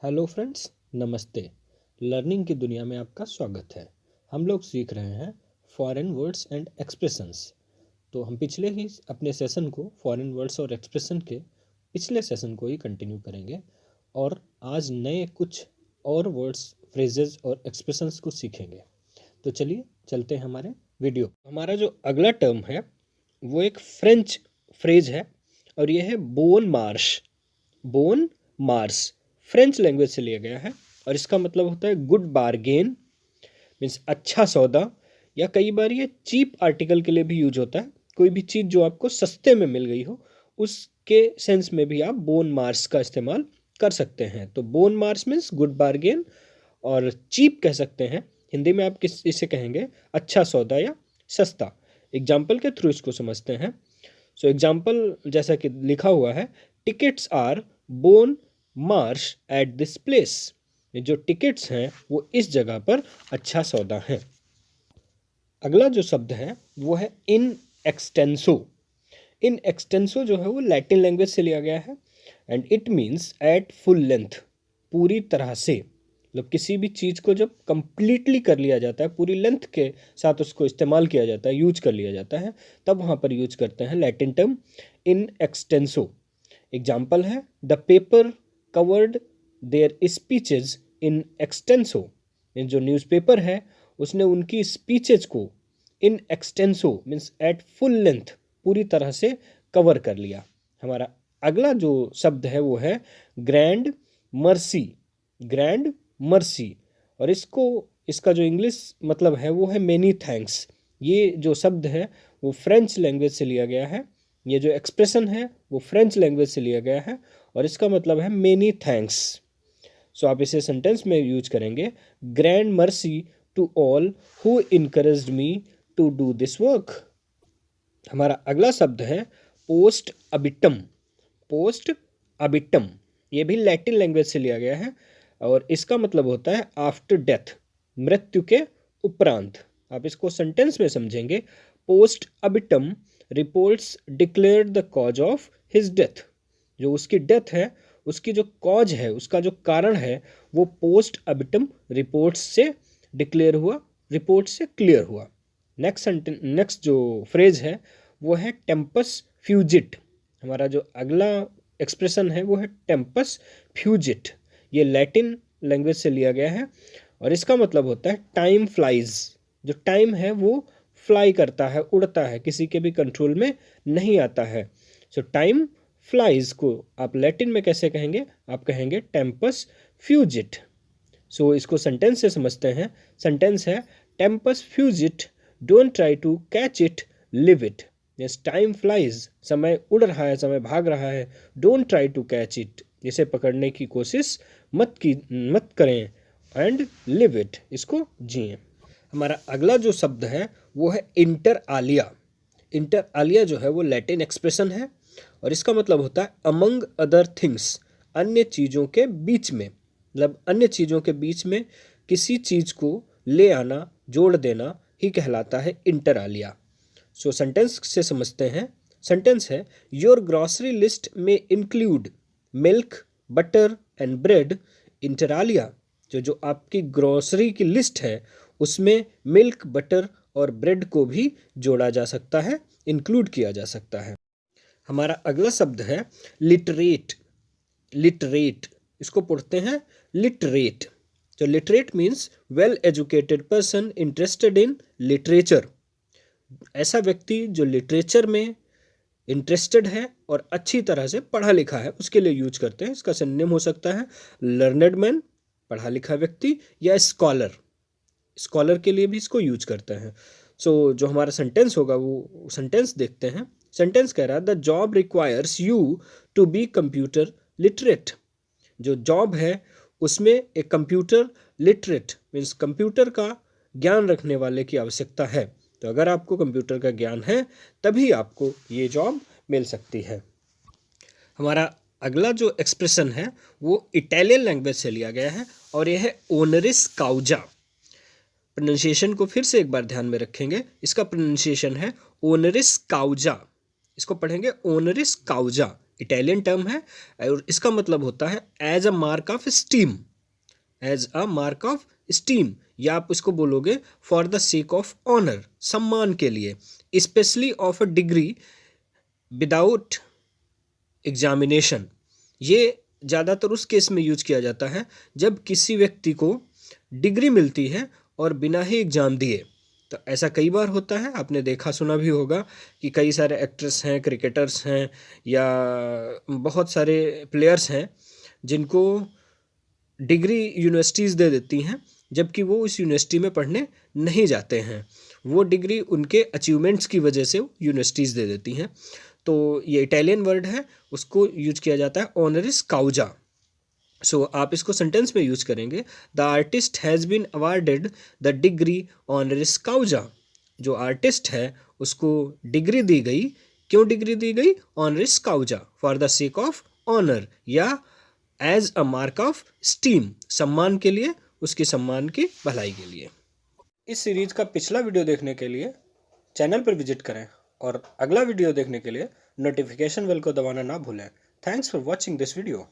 Hello friends, नमस्ते। Learning की दुनिया में आपका स्वागत है। हम लोग सीख रहे हैं फॉरेन वर्ड्स एंड एक्सप्रेशंस। तो हम पिछले ही अपने सेशन को फॉरेन वर्ड्स और एक्सप्रेशन के पिछले सेशन को ही कंटिन्यू करेंगे और आज नए कुछ और वर्ड्स, फ्रेजेस और एक्सप्रेशंस को सीखेंगे। तो चलिए चलते हैं हमारे वीडियो। हमारा जो अगला टर्म है वो एक फ्रेंच फ्रेज है और यह है bone Marsh. Bone Mars French language से लिया गया है और इसका मतलब होता है गुड बारगेन, मीन्स अच्छा सौदा, या कई बार ये चीप आर्टिकल के लिए भी यूज होता है। कोई भी चीज़ जो आपको सस्ते में मिल गई हो उसके सेंस में भी आप बोन मार्स का इस्तेमाल कर सकते हैं। तो bone Mars means good bargain, और चीप कह सकते हैं हिंदी में आप किस इसे कहेंगे अच्छा सौदा या सस्ता। एग्जाम्पल के थ्रू इसको समझते हैं। सो एग्जाम्पल जैसा कि लिखा हुआ है, tickets are bone marsh at this place. जो टिकट्स हैं वो इस जगह पर अच्छा सौदा है। अगला जो शब्द है वो है इन एक्सटेंसो। इन एक्सटेंसो जो है वो लैटिन लैंग्वेज से लिया गया है and it means at full length, पूरी तरह से। मतलब किसी भी चीज़ को जब कंप्लीटली कर लिया जाता है, पूरी लेंथ के साथ उसको इस्तेमाल किया जाता है, यूज कर लिया जाता है, तब वहाँ पर यूज करते हैं Latin term in extenso. Example है the paper covered their speeches in extenso. जो न्यूज़पेपर है उसने उनकी स्पीचेज को in extenso means at full length, पूरी तरह से कवर कर लिया। हमारा अगला जो शब्द है वो है ग्रैंड मर्सी। ग्रैंड मर्सी, और इसका जो इंग्लिश मतलब है वो है मेनी थैंक्स। ये जो शब्द है वो फ्रेंच लैंग्वेज से लिया गया है। ये जो एक्सप्रेशन है वो फ्रेंच लैंग्वेज से लिया गया है और इसका मतलब है मेनी थैंक्स। सो आप इसे सेंटेंस में यूज करेंगे, grand mercy to all who encouraged me to do this work. हमारा अगला शब्द है पोस्ट अबिटम। पोस्ट अबिटम ये भी लैटिन लैंग्वेज से लिया गया है और इसका मतलब होता है आफ्टर डेथ, मृत्यु के उपरांत। आप इसको सेंटेंस में समझेंगे, post obitum reports declared the cause of his death. जो उसकी डेथ है उसकी जो कॉज है, उसका जो कारण है, वो पोस्ट अबिटम रिपोर्ट्स से डिक्लेयर हुआ, रिपोर्ट से क्लियर हुआ। नेक्स्ट जो फ्रेज है वो है टेम्पस फ्यूजिट। हमारा जो अगला एक्सप्रेशन है वो है टेम्पस फ्यूजिट। ये लैटिन लैंग्वेज से लिया गया है और इसका मतलब होता है टाइम फ्लाइज। जो टाइम है वो फ्लाई करता है, उड़ता है, किसी के भी कंट्रोल में नहीं आता है। सो टाइम फ्लाइज को आप लैटिन में कैसे कहेंगे? आप कहेंगे टेम्पस फ्यूजिट। सो इसको सेंटेंस से समझते हैं। सेंटेंस है tempus fugit, don't try to catch it, live it. Yes, time flies, समय उड़ रहा है, समय भाग रहा है। Don't try to catch it, इसे पकड़ने की कोशिश मत करें। एंड लिव इट, इसको जिए। हमारा अगला जो शब्द है वो है इंटर आलिया। इंटर आलिया जो है वो लैटिन एक्सप्रेशन है और इसका मतलब होता है अमंग अदर थिंग्स, अन्य चीज़ों के बीच में। मतलब अन्य चीज़ों के बीच में किसी चीज़ को ले आना, जोड़ देना ही कहलाता है इंटर आलिया। सो सेंटेंस से समझते हैं। सेंटेंस है योर ग्रॉसरी लिस्ट में include milk, butter and bread inter Alia. जो आपकी ग्रॉसरी की लिस्ट है उसमें मिल्क, बटर और ब्रेड को भी जोड़ा जा सकता है, इंक्लूड किया जा सकता है। हमारा अगला शब्द है लिटरेट। लिटरेट, इसको पढ़ते हैं लिटरेट। जो literate means well educated person interested in literature. ऐसा व्यक्ति जो लिटरेचर में इंटरेस्टेड है और अच्छी तरह से पढ़ा लिखा है, उसके लिए यूज करते हैं। इसका सिनोनिम हो सकता है लर्नेड मैन, पढ़ा लिखा व्यक्ति, या स्कॉलर। स्कॉलर के लिए भी इसको यूज करते हैं। सो जो हमारा सेंटेंस होगा वो सेंटेंस देखते हैं। सेंटेंस कह रहा है the job requires you to be computer literate. जो जॉब है उसमें एक कंप्यूटर लिटरेट मीन्स कंप्यूटर का ज्ञान रखने वाले की आवश्यकता है। तो अगर आपको कंप्यूटर का ज्ञान है तभी आपको ये जॉब मिल सकती है। हमारा अगला जो एक्सप्रेशन है वो इटालियन लैंग्वेज से लिया गया है और यह है ओनरिस काउजा। प्रोनाउंसिएशन को फिर से एक बार ध्यान में रखेंगे। इसका प्रोनाउंसिएशन है ओनरिस काउजा। इसको पढ़ेंगे ओनरिस काउजा। इटालियन टर्म है और इसका मतलब होता है as a mark of steam, as a mark of steam, या आप इसको बोलोगे for the sake of honour, सम्मान के लिए, specially of a degree without examination. ये ज़्यादातर उस केस में यूज किया जाता है जब किसी व्यक्ति को डिग्री मिलती है और बिना ही एग्ज़ाम दिए। तो ऐसा कई बार होता है, आपने देखा सुना भी होगा कि कई सारे एक्ट्रेस हैं, क्रिकेटर्स हैं, या बहुत सारे प्लेयर्स हैं जिनको डिग्री यूनिवर्सिटीज़ दे देती हैं जबकि वो उस यूनिवर्सिटी में पढ़ने नहीं जाते हैं। वो डिग्री उनके अचीवमेंट्स की वजह से यूनिवर्सिटीज़ दे देती हैं। तो ये इटालियन वर्ड है, उसको यूज किया जाता है ऑनरिस काउजा। सो आप इसको सेंटेंस में यूज करेंगे, the artist has been awarded the degree honoris causa. जो आर्टिस्ट है उसको डिग्री दी गई, क्यों डिग्री दी गई? Honoris causa, for the sake of honour, या as a mark of esteem, सम्मान के लिए, उसके सम्मान की भलाई के लिए। इस सीरीज का पिछला वीडियो देखने के लिए चैनल पर विजिट करें और अगला वीडियो देखने के लिए नोटिफिकेशन बेल को दबाना ना भूलें। Thanks for watching this video.